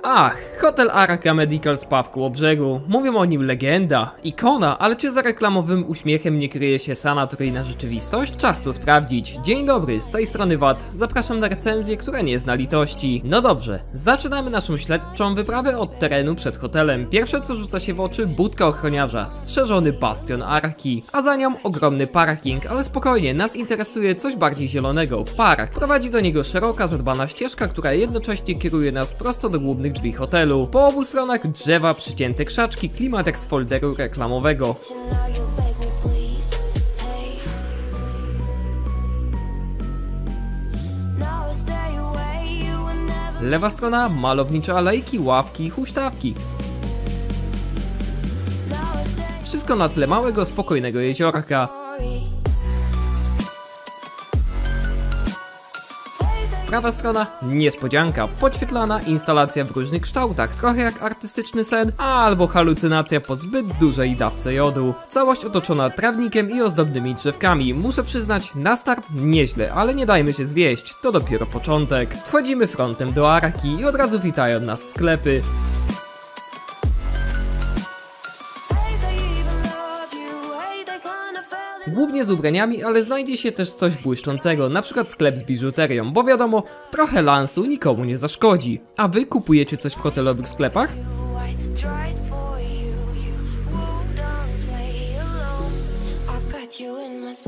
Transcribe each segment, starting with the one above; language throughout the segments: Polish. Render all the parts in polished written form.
Ach, Hotel Araka Medical Spa w Kołobrzegu. Mówią o nim legenda, ikona, ale czy za reklamowym uśmiechem nie kryje się sanatoryjna rzeczywistość? Czas to sprawdzić. Dzień dobry, z tej strony Wat. Zapraszam na recenzję, która nie zna litości. No dobrze, zaczynamy naszą śledczą wyprawę od terenu przed hotelem. Pierwsze co rzuca się w oczy, budka ochroniarza, strzeżony bastion Araki, a za nią ogromny parking, ale spokojnie, nas interesuje coś bardziej zielonego. Park. Prowadzi do niego szeroka, zadbana ścieżka, która jednocześnie kieruje nas prosto do głównych drzwi hotelu. Po obu stronach drzewa, przycięte krzaczki, klimat jak z folderu reklamowego. Lewa strona, malownicze alejki, ławki i huśtawki. Wszystko na tle małego, spokojnego jeziorka. Prawa strona, niespodzianka, podświetlana instalacja w różnych kształtach, trochę jak artystyczny sen, albo halucynacja po zbyt dużej dawce jodu. Całość otoczona trawnikiem i ozdobnymi drzewkami. Muszę przyznać, na start nieźle, ale nie dajmy się zwieść, to dopiero początek. Wchodzimy frontem do Araki i od razu witają nas sklepy. Głównie z ubraniami, ale znajdzie się też coś błyszczącego, na przykład sklep z biżuterią, bo wiadomo, trochę lansu nikomu nie zaszkodzi. A wy kupujecie coś w hotelowych sklepach?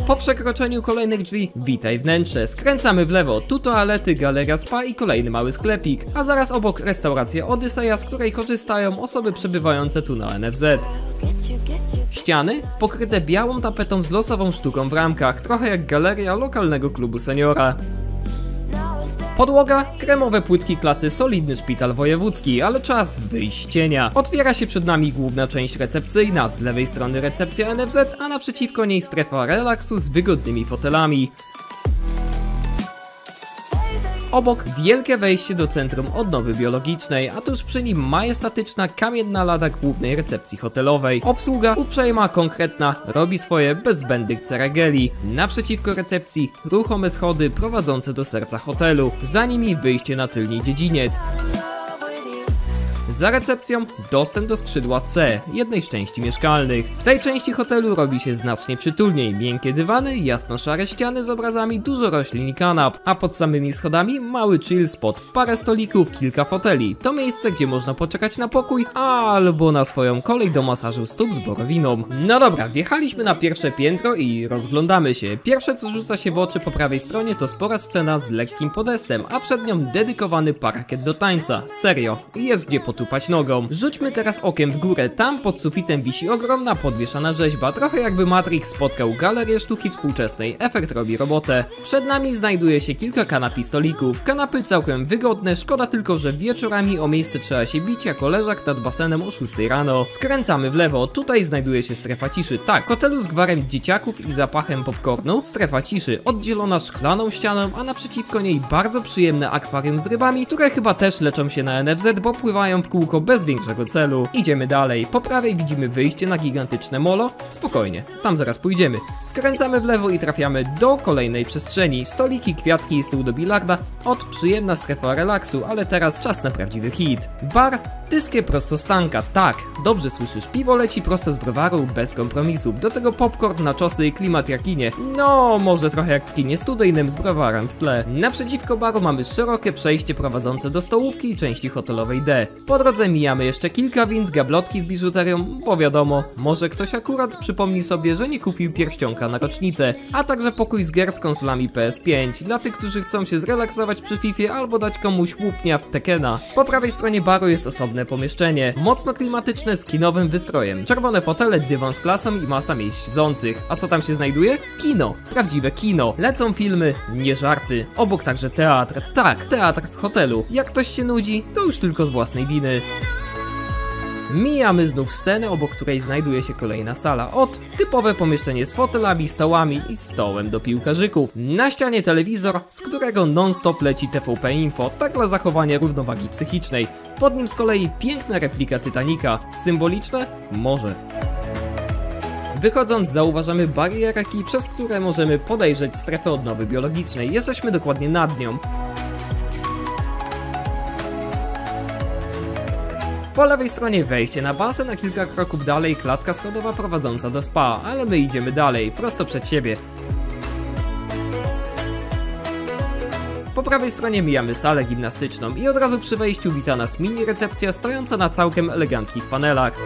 Po przekroczeniu kolejnych drzwi, witaj wnętrze, skręcamy w lewo, tu toalety, galeria spa i kolejny mały sklepik, a zaraz obok restauracja Odyseja, z której korzystają osoby przebywające tu na NFZ. Ściany pokryte białą tapetą z losową sztuką w ramkach, trochę jak galeria lokalnego klubu seniora. Podłoga, kremowe płytki klasy solidny szpital wojewódzki, ale czas wyjść z cienia. Otwiera się przed nami główna część recepcyjna, z lewej strony recepcja NFZ, a naprzeciwko niej strefa relaksu z wygodnymi fotelami. Obok wielkie wejście do centrum odnowy biologicznej, a tuż przy nim majestatyczna kamienna lada głównej recepcji hotelowej. Obsługa uprzejma, konkretna, robi swoje bez zbędnych ceregieli. Naprzeciwko recepcji ruchome schody prowadzące do serca hotelu, za nimi wyjście na tylny dziedziniec. Za recepcją dostęp do skrzydła C, jednej z części mieszkalnych. W tej części hotelu robi się znacznie przytulniej, miękkie dywany, jasno-szare ściany z obrazami, dużo roślin i kanap, a pod samymi schodami mały chill spot, parę stolików, kilka foteli. To miejsce, gdzie można poczekać na pokój albo na swoją kolej do masażu stóp z borowiną. No dobra, wjechaliśmy na pierwsze piętro i rozglądamy się. Pierwsze co rzuca się w oczy po prawej stronie to spora scena z lekkim podestem, a przed nią dedykowany parkiet do tańca. Serio, jest gdzie potupać nogą. Rzućmy teraz okiem w górę, tam pod sufitem wisi ogromna podwieszana rzeźba, trochę jakby Matrix spotkał galerię sztuki współczesnej, efekt robi robotę. Przed nami znajduje się kilka kanap i stolików, kanapy całkiem wygodne, szkoda tylko, że wieczorami o miejsce trzeba się bić jako leżak nad basenem o 6 rano. Skręcamy w lewo, tutaj znajduje się strefa ciszy, tak, w hotelu z gwarem dzieciaków i zapachem popcornu, strefa ciszy, oddzielona szklaną ścianą, a naprzeciwko niej bardzo przyjemne akwarium z rybami, które chyba też leczą się na NFZ, bo pływają w kółko bez większego celu. Idziemy dalej. Po prawej widzimy wyjście na gigantyczne molo. Spokojnie, tam zaraz pójdziemy. Skręcamy w lewo i trafiamy do kolejnej przestrzeni. Stoliki, kwiatki i stół do bilarda. Przyjemna strefa relaksu, ale teraz czas na prawdziwy hit. Bar, tyskie prosto z tanka. Tak, dobrze słyszysz, piwo leci prosto z browaru, bez kompromisów. Do tego popcorn, naczosy i klimat jak kinie. No, może trochę jak w kinie studyjnym z browarem w tle. Naprzeciwko baru mamy szerokie przejście prowadzące do stołówki i części hotelowej D. Po drodze mijamy jeszcze kilka wind, gablotki z biżuterią, bo wiadomo, może ktoś akurat przypomni sobie, że nie kupił pierścionka na rocznicę, a także pokój z gier z konsolami PS5, dla tych, którzy chcą się zrelaksować przy Fifie albo dać komuś łupnia w Tekena. Po prawej stronie baru jest osobne pomieszczenie, mocno klimatyczne z kinowym wystrojem, czerwone fotele, dywan z klasą i masa miejsc siedzących. A co tam się znajduje? Kino, prawdziwe kino. Lecą filmy, nie żarty. Obok także teatr, tak, teatr w hotelu. Jak ktoś się nudzi, to już tylko z własnej winy. Mijamy znów scenę, obok której znajduje się kolejna sala. Typowe pomieszczenie z fotelami, stołami i stołem do piłkarzyków. Na ścianie telewizor, z którego non-stop leci TVP Info, tak dla zachowania równowagi psychicznej. Pod nim z kolei piękna replika Titanica. Symboliczne? Może. Wychodząc zauważamy barierki, przez które możemy podejrzeć strefę odnowy biologicznej. Jesteśmy dokładnie nad nią. Po lewej stronie wejście na basen, a kilka kroków dalej klatka schodowa prowadząca do spa, ale my idziemy dalej, prosto przed siebie. Po prawej stronie mijamy salę gimnastyczną i od razu przy wejściu wita nas mini recepcja stojąca na całkiem eleganckich panelach.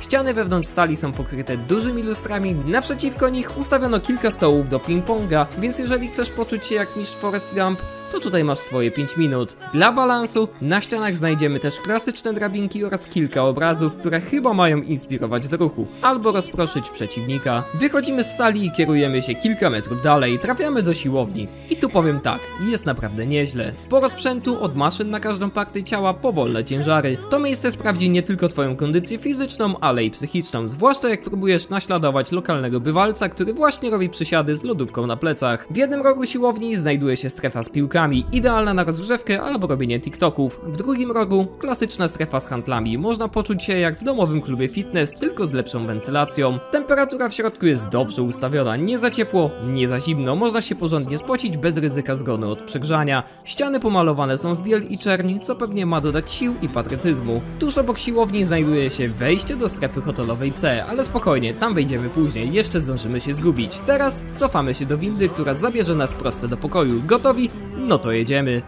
Ściany wewnątrz sali są pokryte dużymi lustrami, naprzeciwko nich ustawiono kilka stołów do ping-ponga, więc jeżeli chcesz poczuć się jak mistrz Forrest Gump, to tutaj masz swoje 5 minut. Dla balansu na ścianach znajdziemy też klasyczne drabinki oraz kilka obrazów, które chyba mają inspirować do ruchu, albo rozproszyć przeciwnika. Wychodzimy z sali i kierujemy się kilka metrów dalej, trafiamy do siłowni. I tu powiem tak, jest naprawdę nieźle. Sporo sprzętu, od maszyn na każdą partię ciała po wolne ciężary. To miejsce sprawdzi nie tylko twoją kondycję fizyczną, ale i psychiczną, zwłaszcza jak próbujesz naśladować lokalnego bywalca, który właśnie robi przysiady z lodówką na plecach. W jednym rogu siłowni znajduje się strefa z piłkami, idealna na rozgrzewkę albo robienie TikToków. W drugim rogu klasyczna strefa z handlami. Można poczuć się jak w domowym klubie fitness, tylko z lepszą wentylacją. Temperatura w środku jest dobrze ustawiona, nie za ciepło, nie za zimno. Można się porządnie spocić bez ryzyka zgonu od przegrzania. Ściany pomalowane są w biel i czerń, co pewnie ma dodać sił i patriotyzmu. Tuż obok siłowni znajduje się wejście do strefy hotelowej C, ale spokojnie, tam wejdziemy później, jeszcze zdążymy się zgubić. Teraz cofamy się do windy, która zabierze nas prosto do pokoju. Gotowi? No to jedziemy.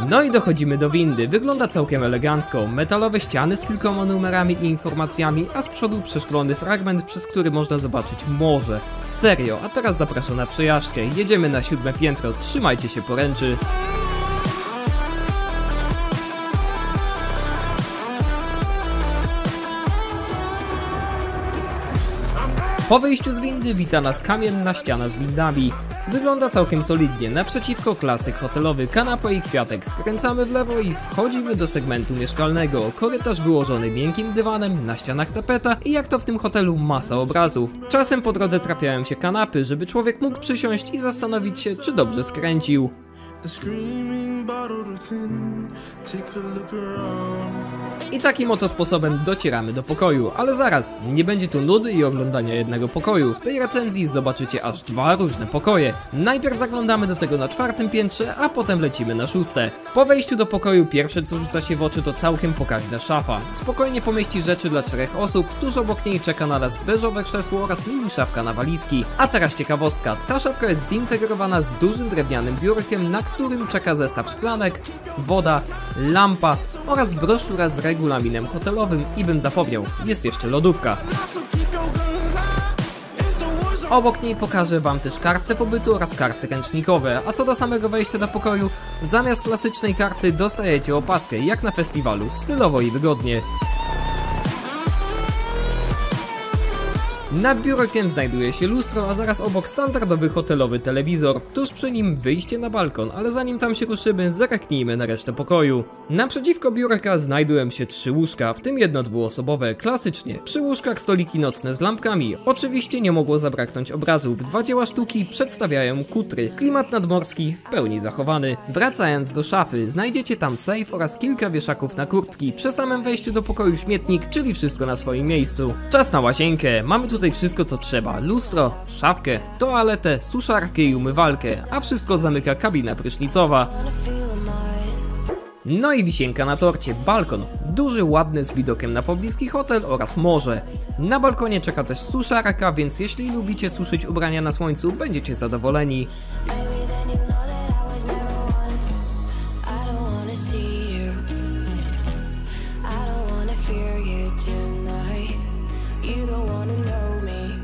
No i dochodzimy do windy. Wygląda całkiem elegancko. Metalowe ściany z kilkoma numerami i informacjami, a z przodu przeszklony fragment, przez który można zobaczyć morze. Serio, a teraz zapraszam na przejażdżkę. Jedziemy na 7. piętro, trzymajcie się poręczy. Po wyjściu z windy wita nas kamienna ściana z windami. Wygląda całkiem solidnie, naprzeciwko klasyk hotelowy, kanapa i kwiatek. Skręcamy w lewo i wchodzimy do segmentu mieszkalnego. Korytarz wyłożony miękkim dywanem, na ścianach tapeta i jak to w tym hotelu masa obrazów. Czasem po drodze trafiają się kanapy, żeby człowiek mógł przysiąść i zastanowić się, czy dobrze skręcił. I takim oto sposobem docieramy do pokoju, ale zaraz, nie będzie tu nudy i oglądania jednego pokoju. W tej recenzji zobaczycie aż 2 różne pokoje. Najpierw zaglądamy do tego na 4. piętrze, a potem lecimy na 6. Po wejściu do pokoju pierwsze co rzuca się w oczy to całkiem pokaźna szafa. Spokojnie pomieści rzeczy dla 4 osób, tuż obok niej czeka na nas beżowe krzesło oraz mini szafka na walizki. A teraz ciekawostka, ta szafka jest zintegrowana z dużym drewnianym biurkiem, na którym czeka zestaw szklanek, woda, lampa oraz broszura z regulaminem hotelowym i bym zapomniał, jest jeszcze lodówka. Obok niej pokażę wam też kartę pobytu oraz karty ręcznikowe, a co do samego wejścia do pokoju, zamiast klasycznej karty dostajecie opaskę jak na festiwalu, stylowo i wygodnie. Nad biurkiem znajduje się lustro, a zaraz obok standardowy hotelowy telewizor. Tuż przy nim wyjście na balkon, ale zanim tam się ruszymy, zerknijmy na resztę pokoju. Naprzeciwko biurka znajdują się 3 łóżka, w tym jedno dwuosobowe, klasycznie. Przy łóżkach stoliki nocne z lampkami. Oczywiście nie mogło zabraknąć obrazów. 2 dzieła sztuki przedstawiają kutry. Klimat nadmorski w pełni zachowany. Wracając do szafy, znajdziecie tam safe oraz kilka wieszaków na kurtki. Przy samym wejściu do pokoju śmietnik, czyli wszystko na swoim miejscu. Czas na łazienkę. Mamy tutaj wszystko co trzeba. Lustro, szafkę, toaletę, suszarkę i umywalkę, a wszystko zamyka kabina prysznicowa. No i wisienka na torcie, balkon. Duży, ładny, z widokiem na pobliski hotel oraz morze. Na balkonie czeka też suszarka, więc jeśli lubicie suszyć ubrania na słońcu, będziecie zadowoleni.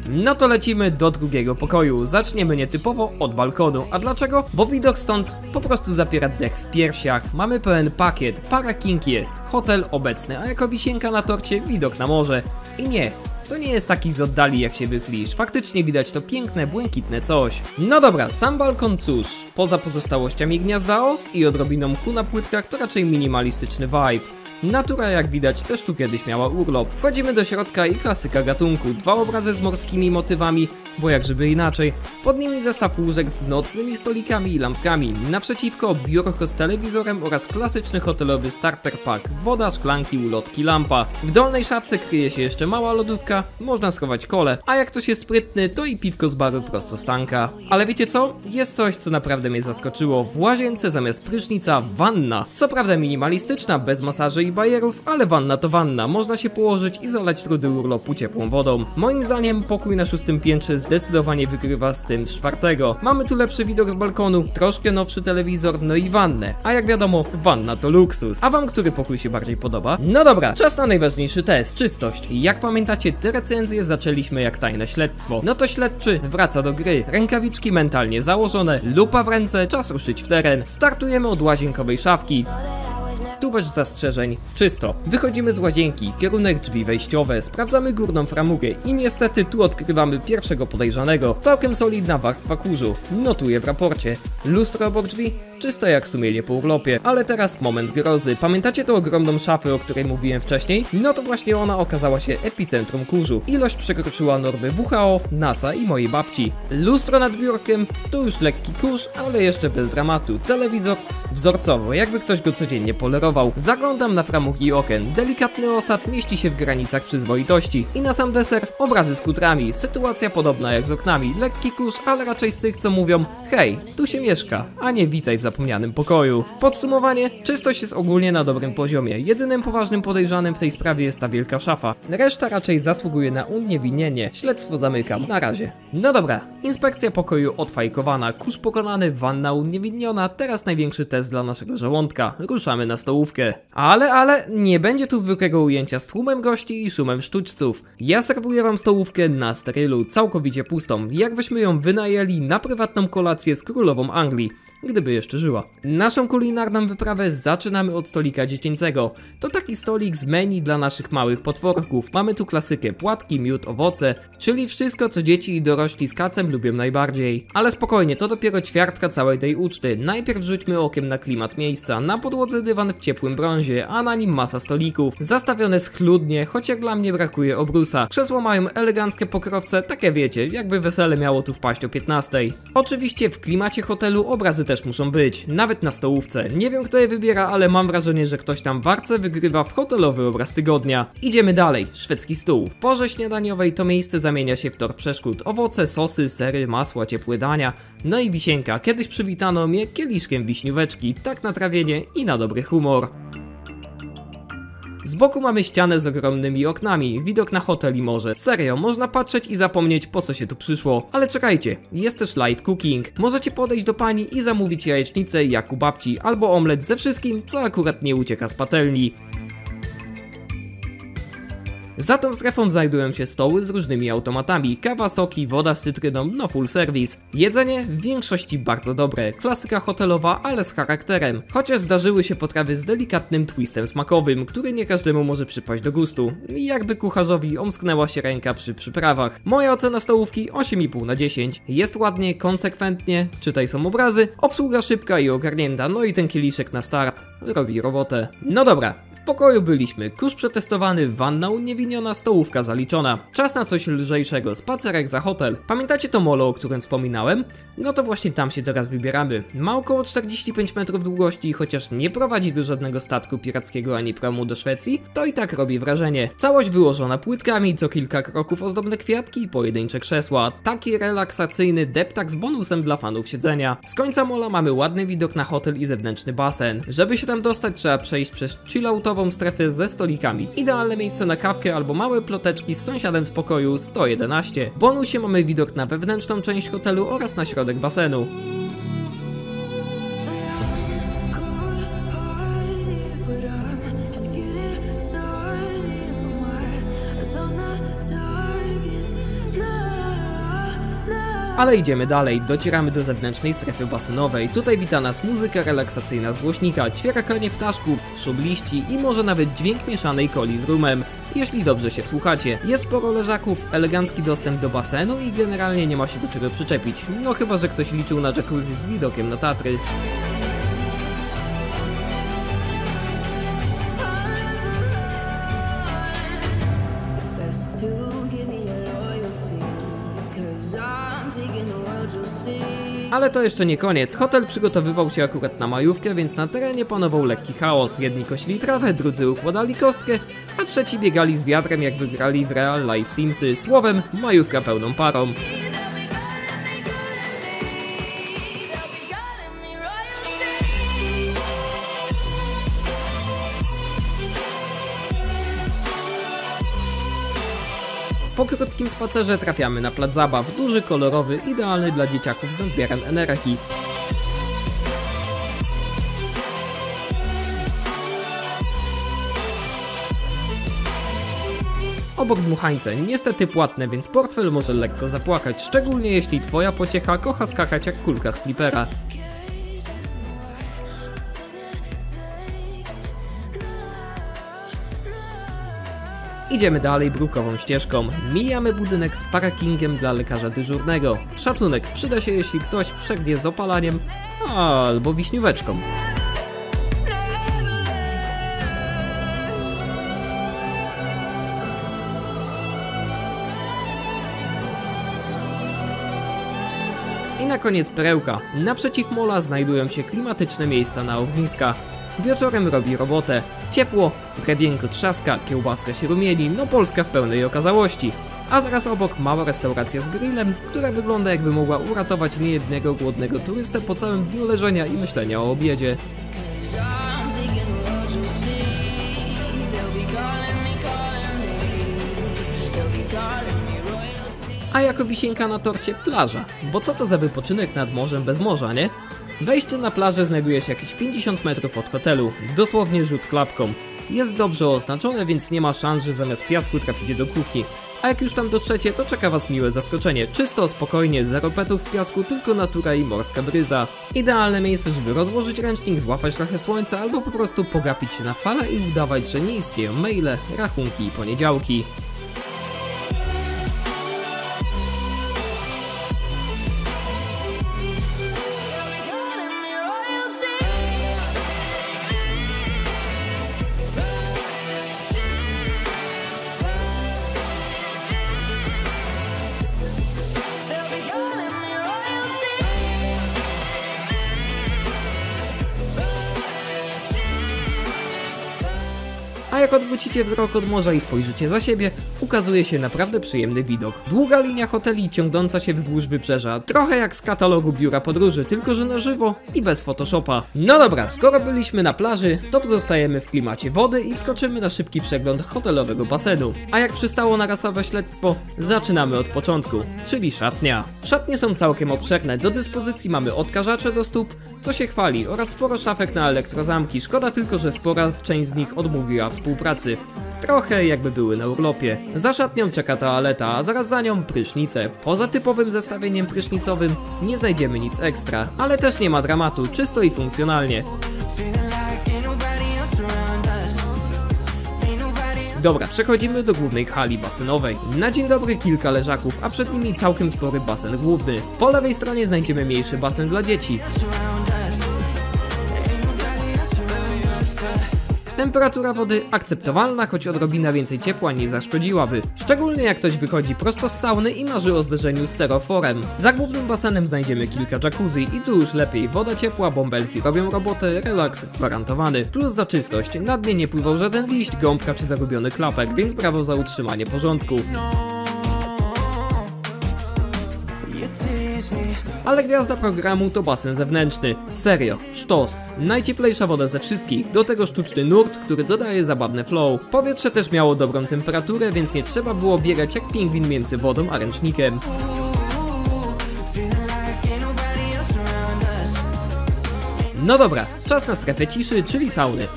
No to lecimy do drugiego pokoju. Zaczniemy nietypowo od balkonu. A dlaczego? Bo widok stąd po prostu zapiera dech w piersiach. Mamy pełen pakiet, parking jest, hotel obecny, a jako wisienka na torcie widok na morze. I nie, to nie jest taki z oddali jak się wychylisz. Faktycznie widać to piękne, błękitne coś. No dobra, sam balkon cóż, poza pozostałościami gniazda os i odrobiną mchu na płytkach to raczej minimalistyczny vibe. Natura jak widać też tu kiedyś miała urlop. Wchodzimy do środka i klasyka gatunku. 2 obrazy z morskimi motywami, bo jak żeby inaczej. Pod nimi zestaw łóżek z nocnymi stolikami i lampkami. Naprzeciwko biurko z telewizorem oraz klasyczny hotelowy starter pack. Woda, szklanki, ulotki, lampa. W dolnej szafce kryje się jeszcze mała lodówka, można schować kole, a jak ktoś jest sprytny, to i piwko z baru prosto z tanka. Ale wiecie co? Jest coś, co naprawdę mnie zaskoczyło. W łazience zamiast prysznica wanna. Co prawda minimalistyczna, bez masaży i bajerów, ale wanna to wanna. Można się położyć i zalać trudy urlopu ciepłą wodą. Moim zdaniem pokój na 6. piętrze zdecydowanie wygrywa z tym z 4. Mamy tu lepszy widok z balkonu, troszkę nowszy telewizor, no i wannę. A jak wiadomo, wanna to luksus. A wam który pokój się bardziej podoba? No dobra, czas na najważniejszy test, czystość. I jak pamiętacie, te recenzje zaczęliśmy jak tajne śledztwo. No to śledczy wraca do gry. Rękawiczki mentalnie założone, lupa w ręce, czas ruszyć w teren. Startujemy od łazienkowej szafki. Tu bez zastrzeżeń, czysto. Wychodzimy z łazienki, kierunek drzwi wejściowe, sprawdzamy górną framugę i niestety tu odkrywamy pierwszego podejrzanego. Całkiem solidna warstwa kurzu, notuję w raporcie. Lustro obok drzwi, czysto jak sumienie po urlopie. Ale teraz moment grozy. Pamiętacie tę ogromną szafę, o której mówiłem wcześniej? No to właśnie ona okazała się epicentrum kurzu. Ilość przekroczyła normy WHO, NASA i mojej babci. Lustro nad biurkiem, to już lekki kurz, ale jeszcze bez dramatu. Telewizor wzorcowo, jakby ktoś go codziennie polerował. Zaglądam na framugi okien. Delikatny osad mieści się w granicach przyzwoitości. I na sam deser obrazy z kutrami. Sytuacja podobna jak z oknami. Lekki kurz, ale raczej z tych, co mówią: hej, tu się mieszka, a nie witaj w zapomnianym pokoju. Podsumowanie, czystość jest ogólnie na dobrym poziomie. Jedynym poważnym podejrzanym w tej sprawie jest ta wielka szafa. Reszta raczej zasługuje na uniewinnienie. Śledztwo zamykam. Na razie. No dobra, inspekcja pokoju odfajkowana, kurz pokonany, wanna uniewinniona, teraz największy test dla naszego żołądka. Ruszamy na stołówkę. Ale nie będzie tu zwykłego ujęcia z tłumem gości i szumem sztućców. Ja serwuję wam stołówkę na sterylu, całkowicie pustą, jakbyśmy ją wynajęli na prywatną kolację z królową Anglii, gdyby jeszcze żyła. Naszą kulinarną wyprawę zaczynamy od stolika dziecięcego. To taki stolik z menu dla naszych małych potworków. Mamy tu klasykę: płatki, miód, owoce, czyli wszystko, co dzieci i dorośli z kacem lubią najbardziej. Ale spokojnie, to dopiero ćwiartka całej tej uczty. Najpierw rzućmy okiem na klimat miejsca. Na podłodze dywan w ciepłym brązie, a na nim masa stolików. Zastawione schludnie, choć jak dla mnie brakuje obrusa. Krzesła mają eleganckie pokrowce, takie wiecie, jakby wesele miało tu wpaść o 15. Oczywiście w klimacie hotelu obrazy też muszą być, nawet na stołówce. Nie wiem, kto je wybiera, ale mam wrażenie, że ktoś tam warce wygrywa w hotelowy obraz tygodnia. Idziemy dalej. Szwedzki stół. W porze śniadaniowej to miejsce zamienia się w tor przeszkód. Owoce, sosy, sery, masła, ciepłe dania. No i wisienka. Kiedyś przywitano mnie kieliszkiem wiśnióweczki, tak na trawienie i na dobry humor. Z boku mamy ścianę z ogromnymi oknami, widok na hotel i morze. Serio, można patrzeć i zapomnieć, po co się tu przyszło. Ale czekajcie, jest też live cooking. Możecie podejść do pani i zamówić jajecznicę jak u babci, albo omlet ze wszystkim, co akurat nie ucieka z patelni. Za tą strefą znajdują się stoły z różnymi automatami, kawa, soki, woda z cytryną, no full service. Jedzenie w większości bardzo dobre, klasyka hotelowa, ale z charakterem. Chociaż zdarzyły się potrawy z delikatnym twistem smakowym, który nie każdemu może przypaść do gustu. I jakby kucharzowi omsknęła się ręka przy przyprawach. Moja ocena stołówki 8,5 na 10. Jest ładnie, konsekwentnie, czytaj są obrazy, obsługa szybka i ogarnięta, no i ten kieliszek na start robi robotę. No dobra. W pokoju byliśmy, kurz przetestowany, wanna uniewinniona, stołówka zaliczona. Czas na coś lżejszego, spacerek za hotel. Pamiętacie to molo, o którym wspominałem? No to właśnie tam się teraz wybieramy. Ma około 45 metrów długości, chociaż nie prowadzi do żadnego statku pirackiego ani promu do Szwecji, to i tak robi wrażenie. Całość wyłożona płytkami, co kilka kroków ozdobne kwiatki i pojedyncze krzesła. Taki relaksacyjny deptak z bonusem dla fanów siedzenia. Z końca mola mamy ładny widok na hotel i zewnętrzny basen. Żeby się tam dostać, trzeba przejść przez chilloutową strefę ze stolikami. Idealne miejsce na kawkę albo małe ploteczki z sąsiadem z pokoju 111. W bonusie mamy widok na wewnętrzną część hotelu oraz na środek basenu. Ale idziemy dalej, docieramy do zewnętrznej strefy basenowej. Tutaj wita nas muzyka relaksacyjna z głośnika, ćwierakanie ptaszków, szum liści i może nawet dźwięk mieszanej coli z rumem, jeśli dobrze się wsłuchacie. Jest sporo leżaków, elegancki dostęp do basenu i generalnie nie ma się do czego przyczepić. No chyba, że ktoś liczył na jacuzzi z widokiem na Tatry. Ale to jeszcze nie koniec, hotel przygotowywał się akurat na majówkę, więc na terenie panował lekki chaos. Jedni kosili trawę, drudzy układali kostkę, a trzeci biegali z wiatrem, jakby grali w real life Simsy. Słowem, majówka pełną parą. Po krótkim spacerze trafiamy na plac zabaw, duży, kolorowy, idealny dla dzieciaków z nadmiarem energii. Obok dmuchańce, niestety płatne, więc portfel może lekko zapłakać, szczególnie jeśli twoja pociecha kocha skakać jak kulka z flipera. Idziemy dalej brukową ścieżką. Mijamy budynek z parkingiem dla lekarza dyżurnego. Szacunek przyda się, jeśli ktoś przegnie z opalaniem albo wiśnióweczką. I na koniec perełka. Naprzeciw mola znajdują się klimatyczne miejsca na ogniska. Wieczorem robi robotę. Ciepło, drewienko trzaska, kiełbaska się rumieni, no Polska w pełnej okazałości. A zaraz obok mała restauracja z grillem, która wygląda jakby mogła uratować niejednego głodnego turystę po całym dniu leżenia i myślenia o obiedzie. A jako wisienka na torcie plaża, bo co to za wypoczynek nad morzem bez morza, nie? Wejście na plażę znajduje się jakieś 50 metrów od hotelu, dosłownie rzut klapką. Jest dobrze oznaczone, więc nie ma szans, że zamiast piasku traficie do kuchni. A jak już tam dotrzecie, to czeka was miłe zaskoczenie. Czysto, spokojnie, zero petów w piasku, tylko natura i morska bryza. Idealne miejsce, żeby rozłożyć ręcznik, złapać trochę słońca albo po prostu pogapić się na fale i udawać, że nie istnieją maile, rachunki i poniedziałki. A jak odwrócicie wzrok od morza i spojrzycie za siebie, ukazuje się naprawdę przyjemny widok. Długa linia hoteli ciągnąca się wzdłuż wybrzeża, trochę jak z katalogu biura podróży, tylko że na żywo i bez Photoshopa. No dobra, skoro byliśmy na plaży, to pozostajemy w klimacie wody i wskoczymy na szybki przegląd hotelowego basenu. A jak przystało na rasowe śledztwo, zaczynamy od początku, czyli szatnia. Szatnie są całkiem obszerne, do dyspozycji mamy odkażacze do stóp, co się chwali, oraz sporo szafek na elektrozamki, szkoda tylko, że spora część z nich odmówiła współpracy. Trochę jakby były na urlopie. Za szatnią czeka toaleta, a zaraz za nią prysznice. Poza typowym zestawieniem prysznicowym nie znajdziemy nic ekstra, ale też nie ma dramatu, czysto i funkcjonalnie. Dobra, przechodzimy do głównej hali basenowej. Na dzień dobry kilka leżaków, a przed nimi całkiem spory basen główny. Po lewej stronie znajdziemy mniejszy basen dla dzieci. Temperatura wody akceptowalna, choć odrobina więcej ciepła nie zaszkodziłaby. Szczególnie jak ktoś wychodzi prosto z sauny i marzy o zderzeniu z steroforem. Za głównym basenem znajdziemy kilka jacuzzi i tu już lepiej. Woda ciepła, bąbelki robią robotę, relaks gwarantowany. Plus za czystość, na dnie nie pływał żaden liść, gąbka czy zagubiony klapek, więc brawo za utrzymanie porządku. Ale gwiazda programu to basen zewnętrzny. Serio, sztos. Najcieplejsza woda ze wszystkich, do tego sztuczny nurt, który dodaje zabawne flow. Powietrze też miało dobrą temperaturę, więc nie trzeba było biegać jak pingwin między wodą a ręcznikiem. No dobra, czas na strefę ciszy, czyli sauny.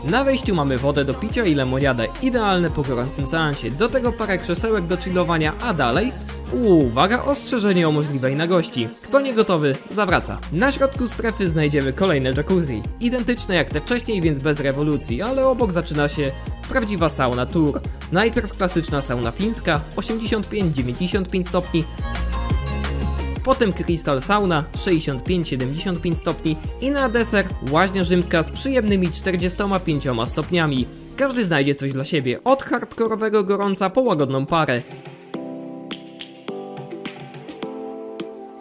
Na wejściu mamy wodę do picia i lemoniadę, idealne po gorącym seansie, do tego parę krzesełek do chillowania, a dalej... Uwaga, ostrzeżenie o możliwej nagości. Kto nie gotowy, zawraca. Na środku strefy znajdziemy kolejne jacuzzi. Identyczne jak te wcześniej, więc bez rewolucji, ale obok zaczyna się prawdziwa sauna tour. Najpierw klasyczna sauna fińska, 85-95 stopni. Potem Crystal Sauna, 65-75 stopni i na deser łaźnia rzymska z przyjemnymi 45 stopniami. Każdy znajdzie coś dla siebie, od hardkorowego gorąca po łagodną parę.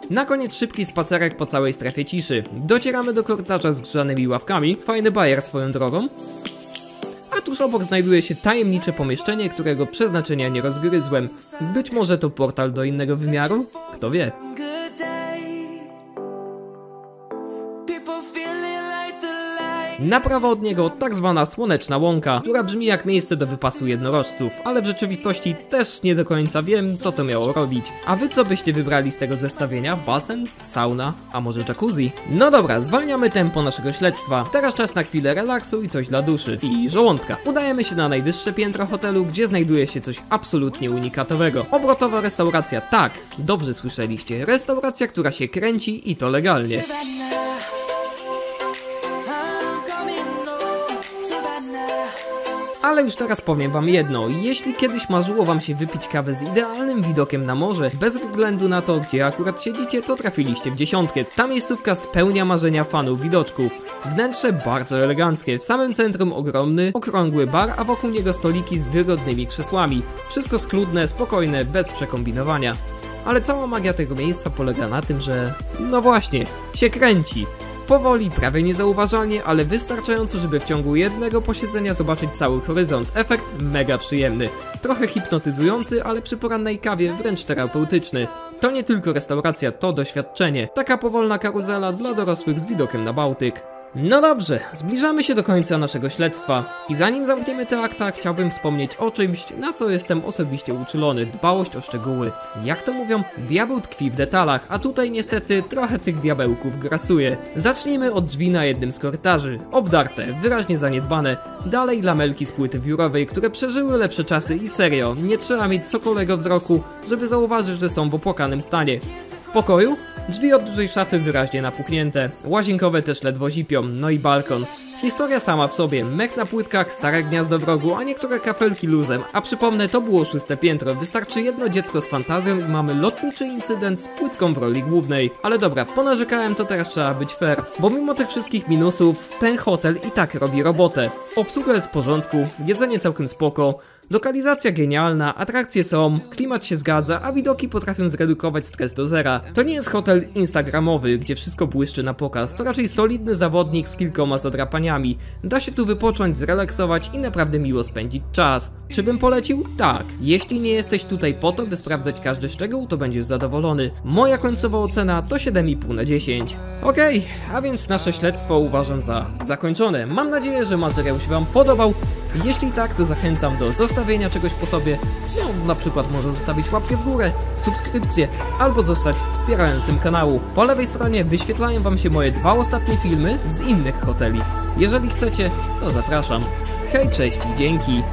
Na koniec szybki spacerek po całej strefie ciszy. Docieramy do korytarza z grzanymi ławkami, fajny bajer swoją drogą. A tuż obok znajduje się tajemnicze pomieszczenie, którego przeznaczenia nie rozgryzłem. Być może to portal do innego wymiaru? Kto wie. Na prawo od niego tak zwana słoneczna łąka, która brzmi jak miejsce do wypasu jednorożców, ale w rzeczywistości też nie do końca wiem, co to miało robić. A wy co byście wybrali z tego zestawienia? Basen? Sauna? A może jacuzzi? No dobra, zwalniamy tempo naszego śledztwa. Teraz czas na chwilę relaksu i coś dla duszy. I żołądka. Udajemy się na najwyższe piętro hotelu, gdzie znajduje się coś absolutnie unikatowego. Obrotowa restauracja, tak, dobrze słyszeliście. Restauracja, która się kręci i to legalnie. Ale już teraz powiem wam jedno, jeśli kiedyś marzyło wam się wypić kawę z idealnym widokiem na morze, bez względu na to, gdzie akurat siedzicie, to trafiliście w dziesiątkę. Ta miejscówka spełnia marzenia fanów widoczków. Wnętrze bardzo eleganckie, w samym centrum ogromny, okrągły bar, a wokół niego stoliki z wygodnymi krzesłami. Wszystko schludne, spokojne, bez przekombinowania. Ale cała magia tego miejsca polega na tym, że... no właśnie, się kręci. Powoli, prawie niezauważalnie, ale wystarczająco, żeby w ciągu jednego posiedzenia zobaczyć cały horyzont. Efekt mega przyjemny. Trochę hipnotyzujący, ale przy porannej kawie wręcz terapeutyczny. To nie tylko restauracja, to doświadczenie. Taka powolna karuzela dla dorosłych z widokiem na Bałtyk. No dobrze, zbliżamy się do końca naszego śledztwa. I zanim zamkniemy te akta, chciałbym wspomnieć o czymś, na co jestem osobiście uczulony. Dbałość o szczegóły. Jak to mówią, diabeł tkwi w detalach, a tutaj niestety trochę tych diabełków grasuje. Zacznijmy od drzwi na jednym z korytarzy. Obdarte, wyraźnie zaniedbane. Dalej lamelki z płyty biurowej, które przeżyły lepsze czasy i serio, nie trzeba mieć sokolego wzroku, żeby zauważyć, że są w opłakanym stanie. W pokoju? Drzwi od dużej szafy wyraźnie napuchnięte, łazienkowe też ledwo zipią, no i balkon. Historia sama w sobie, mech na płytkach, stare gniazdo w rogu, a niektóre kafelki luzem. A przypomnę, to było 6. piętro, wystarczy jedno dziecko z fantazją i mamy lotniczy incydent z płytką w roli głównej. Ale dobra, ponarzekałem, to teraz trzeba być fair, bo mimo tych wszystkich minusów, ten hotel i tak robi robotę. Obsługa jest w porządku, jedzenie całkiem spoko, lokalizacja genialna, atrakcje są, klimat się zgadza, a widoki potrafią zredukować stres do zera. To nie jest hotel instagramowy, gdzie wszystko błyszczy na pokaz, to raczej solidny zawodnik z kilkoma zadrapaniami. Da się tu wypocząć, zrelaksować i naprawdę miło spędzić czas. Czy bym polecił? Tak. Jeśli nie jesteś tutaj po to, by sprawdzać każdy szczegół, to będziesz zadowolony. Moja końcowa ocena to 7,5 na 10. Okej, a więc nasze śledztwo uważam za zakończone. Mam nadzieję, że materiał się wam podobał. Jeśli tak, to zachęcam do zostawienia czegoś po sobie. No, na przykład może zostawić łapkę w górę, subskrypcję, albo zostać wspierającym kanału. Po lewej stronie wyświetlają wam się moje 2 ostatnie filmy z innych hoteli. Jeżeli chcecie, to zapraszam. Hej, cześć i dzięki.